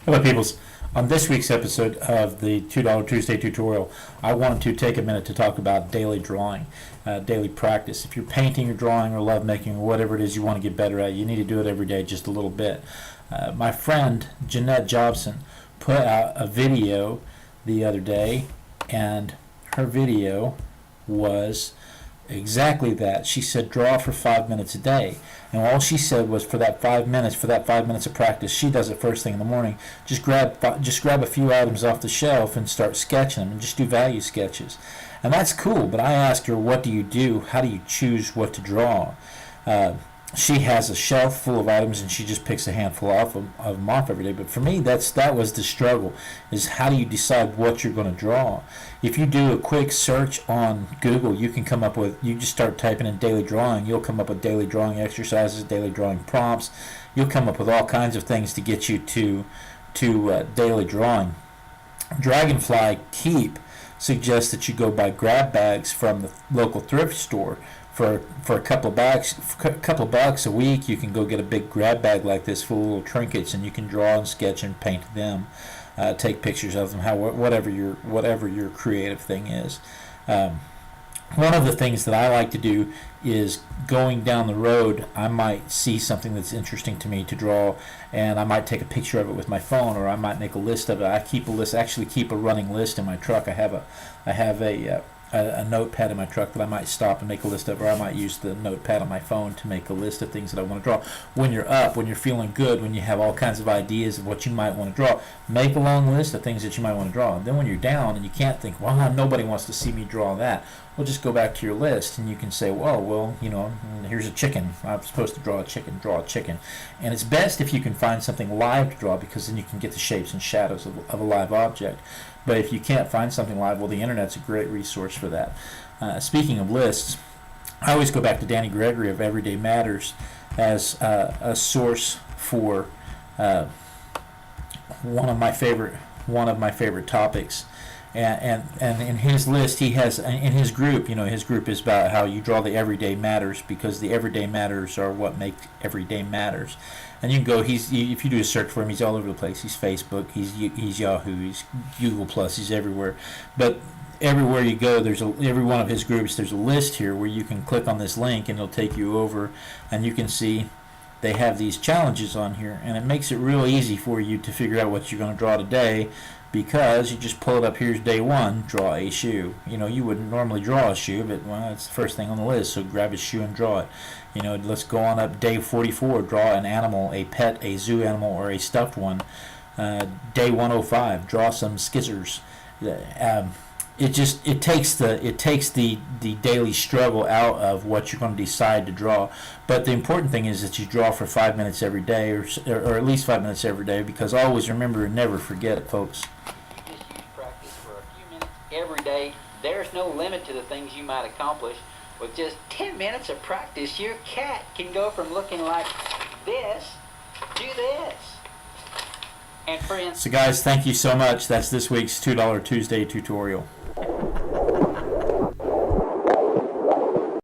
Hello, peoples. On this week's episode of the $2 Tuesday tutorial, I wanted to take a minute to talk about daily drawing, daily practice. If you're painting or drawing or lovemaking or whatever it is you want to get better at, you need to do it every day just a little bit. My friend Jeanette Jobson put out a video the other day, and her video was exactly that. She said draw for 5 minutes a day, and all she said was for that 5 minutes of practice, she does it first thing in the morning. Just grab a few items off the shelf and start sketching them, and just do value sketches, and that's cool. But I asked her, what do you do? How do you choose what to draw? She has a shelf full of items, and she just picks a handful of them off every day. But for me, that was the struggle, is how do you decide what you're going to draw? If you do a quick search on Google, you can come up with, you just start typing in daily drawing, you'll come up with daily drawing exercises, daily drawing prompts. You'll come up with all kinds of things to get you to daily drawing. Dragonfly Keep suggests that you go buy grab bags from the local thrift store. For a couple of bucks a week, you can go get a big grab bag like this full of little trinkets, and you can draw and sketch and paint them, take pictures of them, whatever your creative thing is. One of the things that I like to do is, going down the road, I might see something that's interesting to me to draw, and I might take a picture of it with my phone, or I might make a list of it. I keep a list, actually keep a running list in my truck. I have a notepad in my truck that I might stop and make a list of, or I might use the notepad on my phone to make a list of things that I want to draw. When you're up, when you're feeling good, when you have all kinds of ideas of what you might want to draw, make a long list of things that you might want to draw. And then when you're down and you can't think, well, nobody wants to see me draw that, well, just go back to your list and you can say, well, here's a chicken. I'm supposed to draw a chicken. And it's best if you can find something live to draw, because then you can get the shapes and shadows of a live object. But if you can't find something live, well, the internet's a great resource for that. Speaking of lists, I always go back to Danny Gregory of Everyday Matters as a source for one of my favorite topics. And in his list, he has, in his group, his group is about how you draw the everyday matters, because the everyday matters are what make everyday matters. And you can go, if you do a search for him, he's all over the place. He's Facebook, he's Yahoo, he's Google Plus, he's everywhere. But everywhere you go, every one of his groups, there's a list here where you can click on this link and it'll take you over, and you can see they have these challenges on here, and it makes it real easy for you to figure out what you're going to draw today, because you just pull it up. Here's day one, draw a shoe. You wouldn't normally draw a shoe, but well, it's the first thing on the list, so grab a shoe and draw it. Let's go on up. Day 44, draw an animal, a pet, a zoo animal, or a stuffed one. Day 105, draw some skizzers. It takes the daily struggle out of what you're going to decide to draw. But the important thing is that you draw for 5 minutes every day, or at least 5 minutes every day, because always remember and never forget it, folks. You just use practice for a few minutes every day. There's no limit to the things you might accomplish. With just 10 minutes of practice, your cat can go from looking like this to this. And friends. So guys, thank you so much. That's this week's $2 Tuesday tutorial.